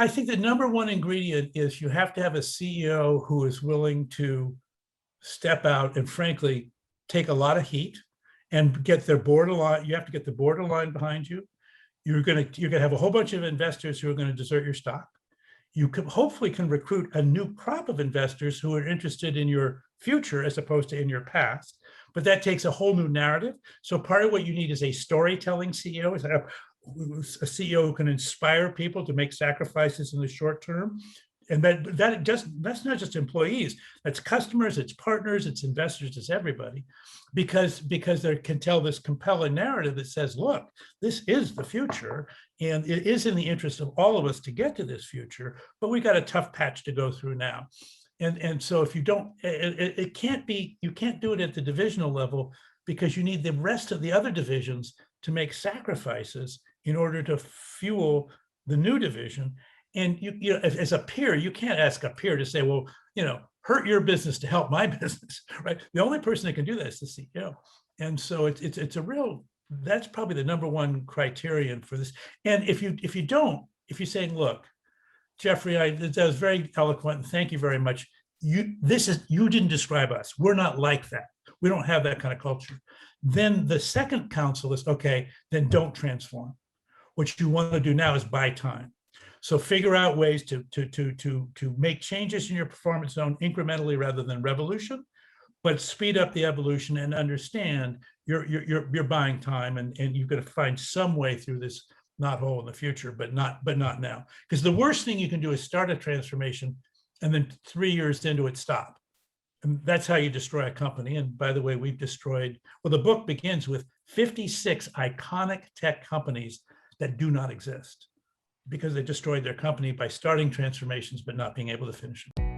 I think the number one ingredient is you have to have a CEO who is willing to step out and frankly take a lot of heat and get their board aligned. You have to get the board aligned behind you. You're gonna have a whole bunch of investors who are going to desert your stock. You can hopefully recruit a new crop of investors who are interested in your future as opposed to in your past. But that takes a whole new narrative. So part of what you need is a storytelling CEO, is a CEO who can inspire people to make sacrifices in the short term. And that's not just employees, that's customers, it's partners, it's investors, it's everybody, because they can tell this compelling narrative that says, look, this is the future, and it is in the interest of all of us to get to this future, but we got a tough patch to go through now. And so if you don't, it can't be, you can't do it at the divisional level, because you need the rest of the other divisions to make sacrifices in order to fuel the new division. And you know, as a peer, you can't ask a peer to say, well, you know, hurt your business to help my business, right? The only person that can do that is the CEO. And so it's a real, that's probably the number one criterion for this. And if you're saying, look, Jeffrey, that was very eloquent, and thank you very much. You didn't describe us. We're not like that. We don't have that kind of culture. Then the second counsel is, okay, then don't transform. What you want to do now is buy time. So figure out ways to make changes in your performance zone incrementally rather than revolution, but speed up the evolution and understand you're buying time, and you're going to find some way through this knothole in the future, but not now. Because the worst thing you can do is start a transformation and then 3 years into it stop. And that's how you destroy a company. And by the way, we've destroyed, well, the book begins with 56 iconic tech companies that do not exist, because they destroyed their company by starting transformations but not being able to finish them.